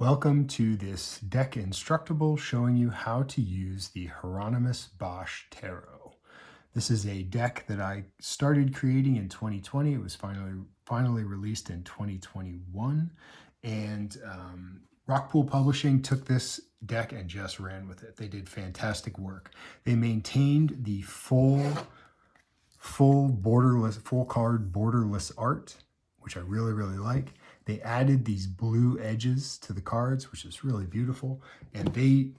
Welcome to this deck instructable showing you how to use the Hieronymus Bosch Tarot. This is a deck that I started creating in 2020. It was finally released in 2021, and Rockpool Publishing took this deck and just ran with it. They did fantastic work. They maintained the full card borderless art, which I really like. They added these blue edges to the cards, which is really beautiful. And they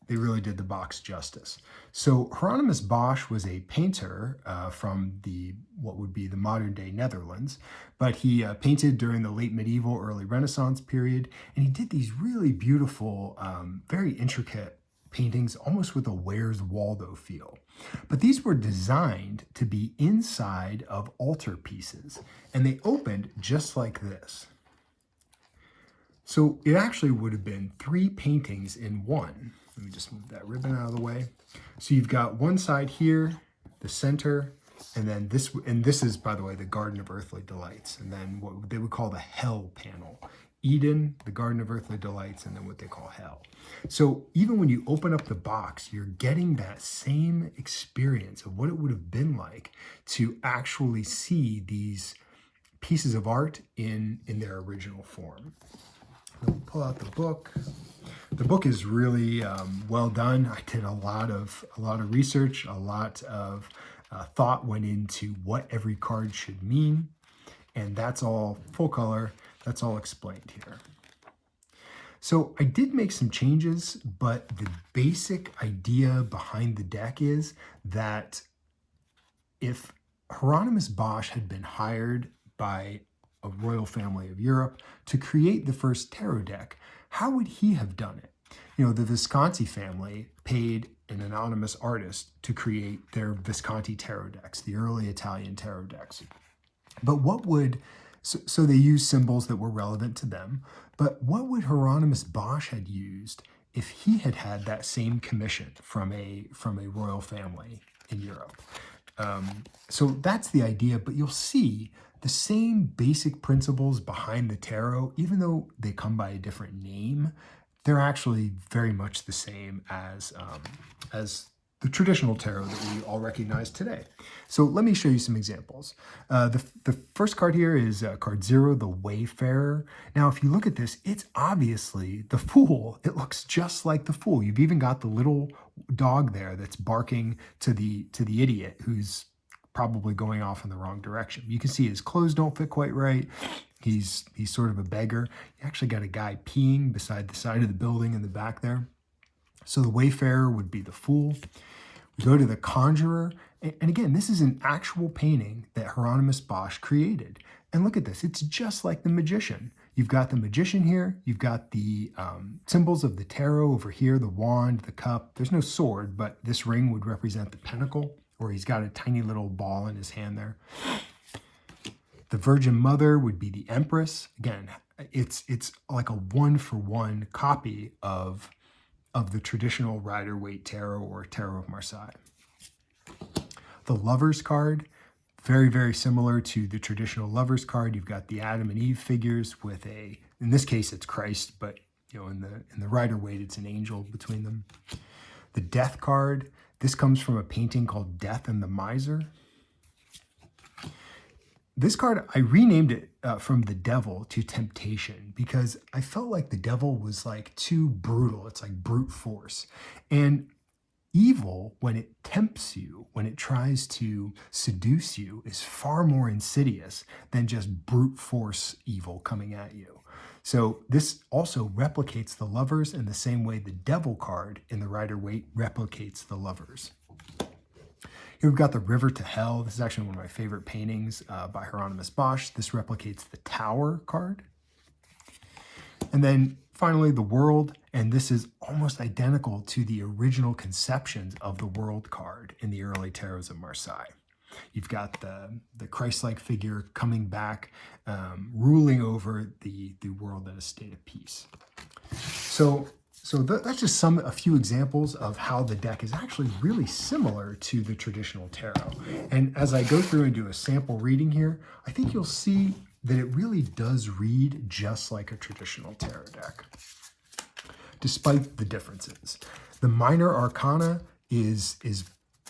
really did the box justice. So Hieronymus Bosch was a painter from what would be the modern day Netherlands, but he painted during the late medieval, early Renaissance period. And he did these really beautiful, very intricate paintings, almost with a Where's Waldo feel. But these were designed to be inside of altar pieces, and they opened just like this. So it actually would have been 3 paintings in one. Let me just move that ribbon out of the way. So you've got one side here, the center, and then this is, by the way, the Garden of Earthly Delights, and then what they would call the Hell panel. Eden, the Garden of Earthly Delights, and then what they call Hell. So even when you open up the box, you're getting that same experience of what it would have been like to actually see these pieces of art in their original form. We'll pull out the book. The book is really well done. I did a lot of research, a lot of thought went into what every card should mean, and that's all full color. That's all explained here. So I did make some changes, but the basic idea behind the deck is that if Hieronymus Bosch had been hired by a royal family of Europe to create the first tarot deck, how would he have done it? You know, the Visconti family paid an anonymous artist to create their Visconti tarot decks, the early Italian tarot decks. But so they used symbols that were relevant to them, but what would Hieronymus Bosch had used if he had had that same commission from a royal family in Europe? So that's the idea, but you'll see the same basic principles behind the tarot, even though they come by a different name, they're actually very much the same as the traditional tarot that we all recognize today. So let me show you some examples. The first card here is card 0, the Wayfarer. Now, if you look at this, it's obviously the Fool. It looks just like the Fool. You've even got the little dog there that's barking to the idiot who's probably going off in the wrong direction. You can see his clothes don't fit quite right. He's sort of a beggar. You actually got a guy peeing beside the side of the building in the back there. So the Wayfarer would be the Fool. We go to the Conjurer. And again, this is an actual painting that Hieronymus Bosch created. And look at this. It's just like the Magician. You've got the Magician here. You've got the symbols of the tarot over here, the wand, the cup. There's no sword, but this ring would represent the pentacle, where he's got a tiny little ball in his hand there. The Virgin Mother would be the Empress. Again, it's like a one-for-one copy of the traditional Rider-Waite Tarot or Tarot of Marseille. The Lovers card, very similar to the traditional Lovers card. You've got the Adam and Eve figures with in this case it's Christ, but you know, in the Rider-Waite it's an angel between them. The Death card, this comes from a painting called Death and the Miser. This card, I renamed it from the Devil to Temptation because I felt like the devil was like too brutal. It's like brute force. And evil, when it tempts you, when it tries to seduce you, is far more insidious than just brute force evil coming at you. So this also replicates the Lovers in the same way the Devil card in the Rider-Waite replicates the Lovers. Here we've got the River to Hell. This is actually one of my favorite paintings by Hieronymus Bosch. This replicates the Tower card. And then finally the World, and this is almost identical to the original conceptions of the World card in the early tarots of Marseille. You've got the Christ-like figure coming back, ruling over the world in a state of peace. So that's just a few examples of how the deck is actually really similar to the traditional tarot. And as I go through and do a sample reading here, I think you'll see that it really does read just like a traditional tarot deck, despite the differences. The minor arcana is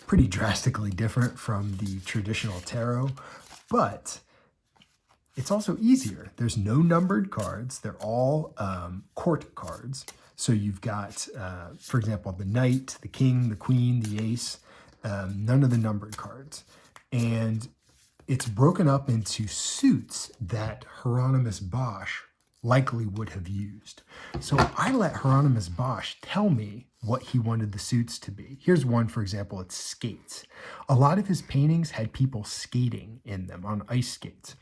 pretty drastically different from the traditional tarot, but it's also easier. There's no numbered cards. They're all court cards. So you've got, for example, the knight, the king, the queen, the ace, none of the numbered cards. And it's broken up into suits that Hieronymus Bosch likely would have used. So I let Hieronymus Bosch tell me what he wanted the suits to be. Here's one, for example, it's skates. A lot of his paintings had people skating in them on ice skates.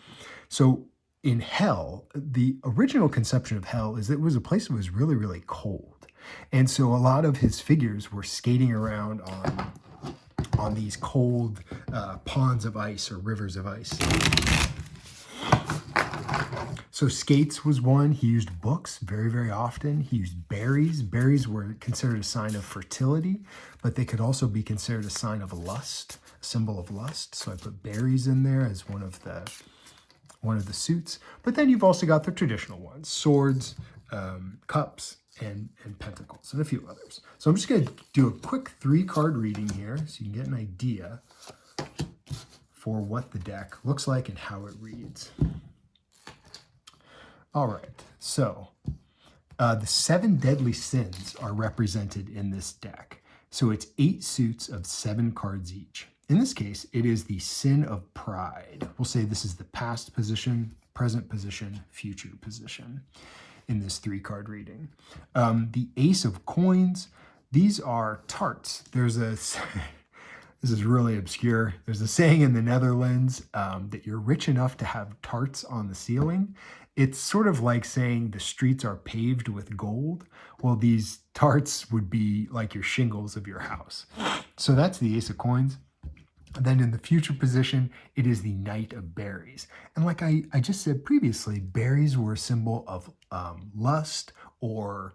So in hell, the original conception of hell is that it was a place that was really, really cold. And so a lot of his figures were skating around on these cold ponds of ice or rivers of ice. So skates was one. He used books very, very often. He used berries. Berries were considered a sign of fertility, but they could also be considered a sign of lust, a symbol of lust. So I put berries in there as one of the suits. But then you've also got the traditional ones, swords, cups, and pentacles, and a few others. So I'm just going to do a quick 3-card reading here so you can get an idea for what the deck looks like and how it reads. All right, so the 7 deadly sins are represented in this deck. So it's 8 suits of 7 cards each. In this case, it is the sin of pride. We'll say this is the past position, present position, future position in this 3-card reading. The Ace of Coins, these are tarts. There's a, this is really obscure. There's a saying in the Netherlands that you're rich enough to have tarts on the ceiling. It's sort of like saying the streets are paved with gold. Well, these tarts would be like your shingles of your house. So that's the Ace of Coins. Then in the future position, it is the Knight of Berries. And like I just said previously, berries were a symbol of lust or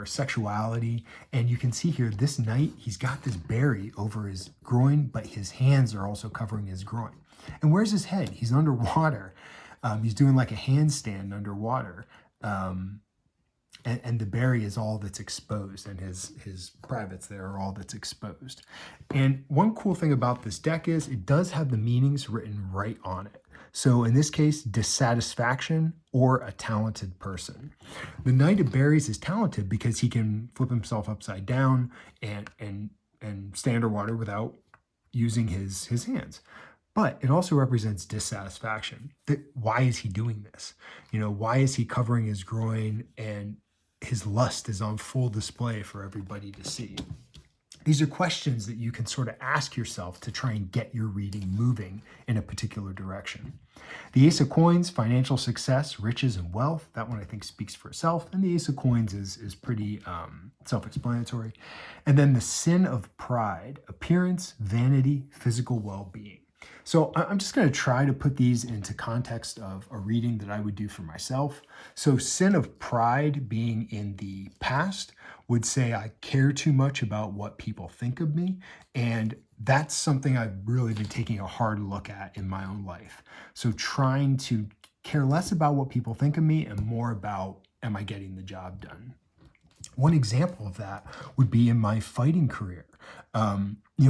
sexuality. And you can see here, this knight, he's got this berry over his groin, but his hands are also covering his groin. And where's his head? He's underwater. He's doing like a handstand underwater. And the berry is all that's exposed, and his privates there are all that's exposed. And one cool thing about this deck is it does have the meanings written right on it. So in this case, dissatisfaction or a talented person. The Knight of Berries is talented because he can flip himself upside down and stay underwater without using his hands. But it also represents dissatisfaction. Why is he doing this? You know, why is he covering his groin and his lust is on full display for everybody to see? These are questions that you can sort of ask yourself to try and get your reading moving in a particular direction. The Ace of Coins, financial success, riches, and wealth. That one I think speaks for itself. And the Ace of Coins is pretty self-explanatory. And then the Sin of Pride, appearance, vanity, physical well-being. So I'm just going to try to put these into context of a reading that I would do for myself. So sin of pride being in the past would say I care too much about what people think of me. And that's something I've really been taking a hard look at in my own life. So trying to care less about what people think of me and more about, am I getting the job done? One example of that would be in my fighting career.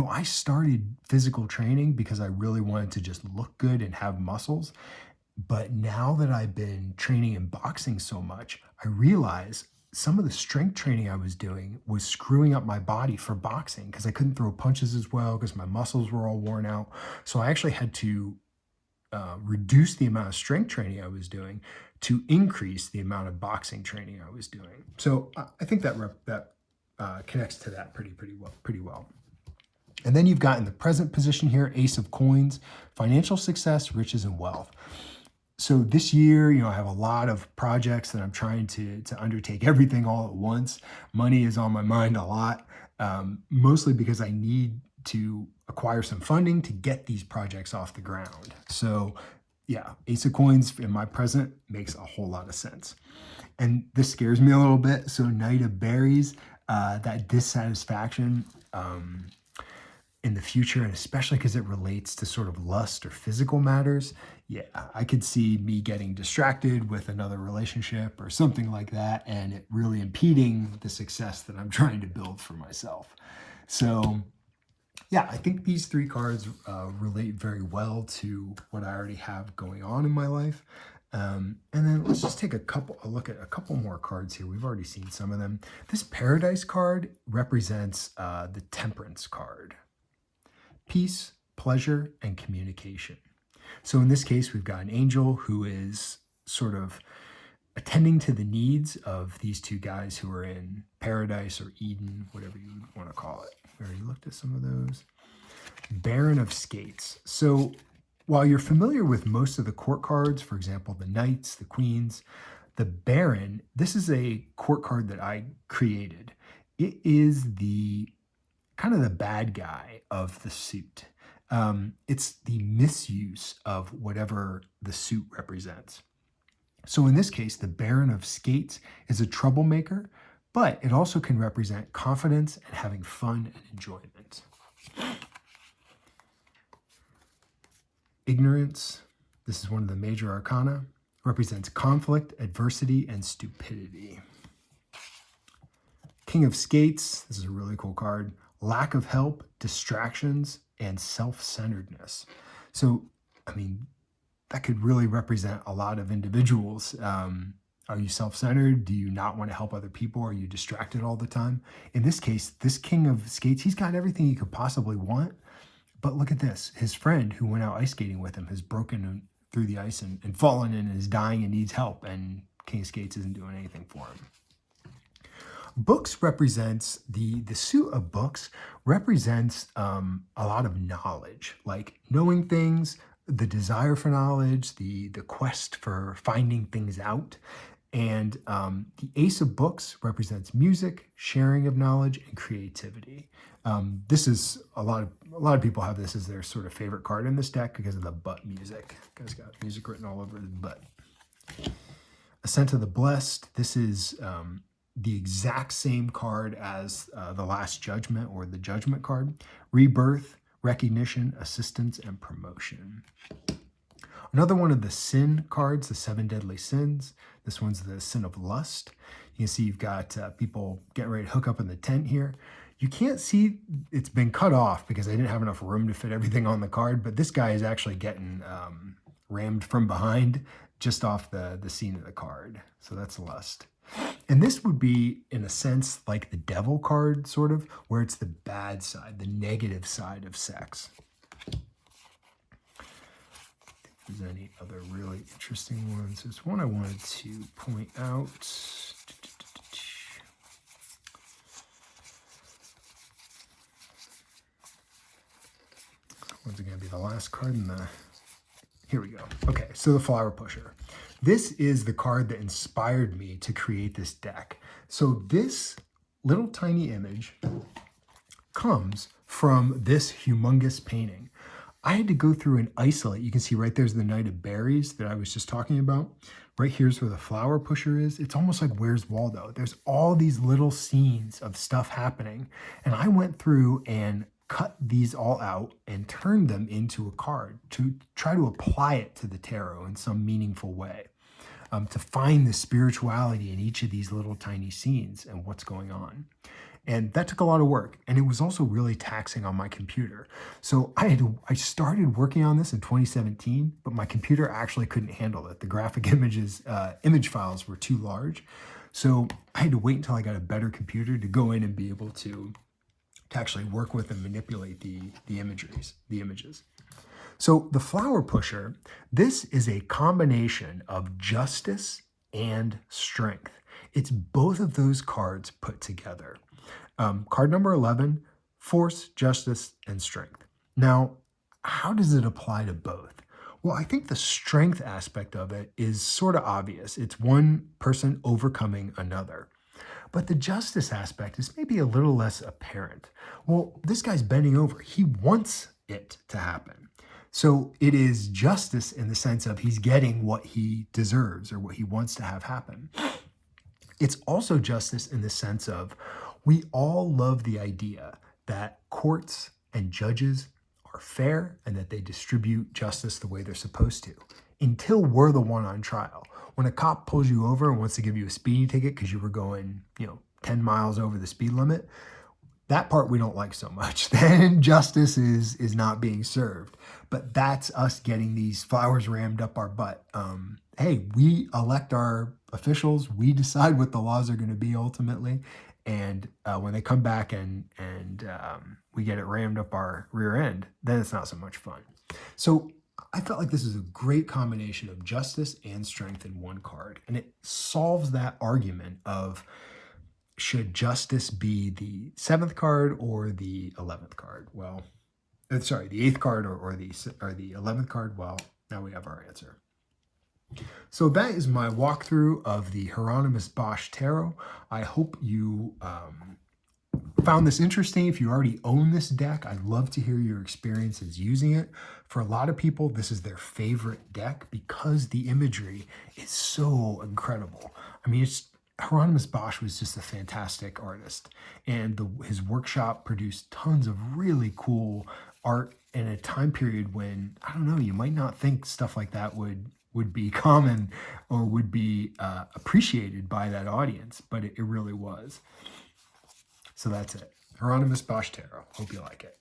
I started physical training because I really wanted to just look good and have muscles. But now that I've been training in boxing so much, I realize some of the strength training I was doing was screwing up my body for boxing because I couldn't throw punches as well because my muscles were all worn out. So I actually had to reduce the amount of strength training I was doing to increase the amount of boxing training I was doing. So I think that connects to that pretty well. And then you've got in the present position here, Ace of Coins, financial success, riches, and wealth. So this year, I have a lot of projects that I'm trying to undertake everything all at once. Money is on my mind a lot, mostly because I need to acquire some funding to get these projects off the ground. So yeah, Ace of Coins in my present makes a whole lot of sense. And this scares me a little bit. So Knight of Berries, that dissatisfaction, in the future, and especially because it relates to sort of lust or physical matters, yeah, I could see me getting distracted with another relationship or something like that, and it really impeding the success that I'm trying to build for myself. So yeah, I think these three cards relate very well to what I already have going on in my life. And then let's just take a look at a couple more cards here. We've already seen some of them. This Paradise card represents the Temperance card. Peace, pleasure, and communication. So in this case, we've got an angel who is sort of attending to the needs of these two guys who are in paradise or Eden, whatever you want to call it. We already looked at some of those. Baron of Skates. So while you're familiar with most of the court cards, for example, the knights, the queens, the Baron, this is a court card that I created. It is the kind of the bad guy of the suit. It's the misuse of whatever the suit represents. So in this case, the Baron of Skates is a troublemaker, but it also can represent confidence and having fun and enjoyment. Ignorance, this is one of the major arcana, represents conflict, adversity, and stupidity. King of Skates, this is a really cool card, lack of help, distractions, and self-centeredness. So, I mean, that could really represent a lot of individuals. Are you self-centered? Do you not want to help other people? Are you distracted all the time? In this case, this King of Skates, he's got everything he could possibly want. But look at this. His friend who went out ice skating with him has broken through the ice and fallen and is dying and needs help. And King of Skates isn't doing anything for him. Books represents, the suit of books represents a lot of knowledge, like knowing things, the desire for knowledge, the quest for finding things out. And the Ace of Books represents music, sharing of knowledge, and creativity. This is a lot of people have this as their sort of favorite card in this deck because of the butt music. Guy's got music written all over his butt. Ascent of the Blessed. This is the exact same card as the Last Judgment or the Judgment card. Rebirth, recognition, assistance, and promotion. Another one of the sin cards, the 7 deadly sins. This one's the sin of lust. You can see you've got people getting ready to hook up in the tent here. You can't see, it's been cut off because I didn't have enough room to fit everything on the card, but this guy is actually getting rammed from behind just off the scene of the card. So that's lust. And this would be, in a sense, like the devil card, sort of, where it's the bad side, the negative side of sex. If there's any other really interesting ones. There's one I wanted to point out. What's going to be the last card in the... Here we go. Okay, so the Flower Pusher. This is the card that inspired me to create this deck. So this little tiny image comes from this humongous painting. I had to go through and isolate. You can see right there's the Knight of Berries that I was just talking about. Right here's where the Flower Pusher is. It's almost like Where's Waldo? There's all these little scenes of stuff happening. And I went through and cut these all out and turned them into a card to try to apply it to the tarot in some meaningful way, to find the spirituality in each of these little tiny scenes and what's going on. And that took a lot of work, and it was also really taxing on my computer. So I started working on this in 2017, but my computer actually couldn't handle it. The graphic image files were too large. So I had to wait until I got a better computer to go in and be able to actually work with and manipulate the images. So the Flower Pusher, this is a combination of justice and strength. It's both of those cards put together. Card number 11, force, justice, and strength. Now, how does it apply to both? Well, I think the strength aspect of it is sort of obvious. It's one person overcoming another. But the justice aspect is maybe a little less apparent. Well, this guy's bending over. He wants it to happen. So it is justice in the sense of he's getting what he deserves or what he wants to have happen. It's also justice in the sense of we all love the idea that courts and judges are fair and that they distribute justice the way they're supposed to, until we're the one on trial. When a cop pulls you over and wants to give you a speeding ticket because you were going, 10 miles over the speed limit, that part we don't like so much. Then justice is not being served. But that's us getting these flowers rammed up our butt. Hey, we elect our officials. We decide what the laws are going to be ultimately. And when they come back and we get it rammed up our rear end, then it's not so much fun. So I felt like this is a great combination of justice and strength in one card. And it solves that argument of, should justice be the 7th card or the 11th card? Well, sorry, the 8th card or the 11th card? Well, now we have our answer. So that is my walkthrough of the Hieronymus Bosch Tarot. I hope you found this interesting. If you already own this deck, I'd love to hear your experiences using it. For a lot of people, this is their favorite deck because the imagery is so incredible. I mean, Hieronymus Bosch was just a fantastic artist, and his workshop produced tons of really cool art in a time period when, I don't know, you might not think stuff like that would be common or would be appreciated by that audience, but it really was. So that's it. Hieronymus Bosch Tarot. Hope you like it.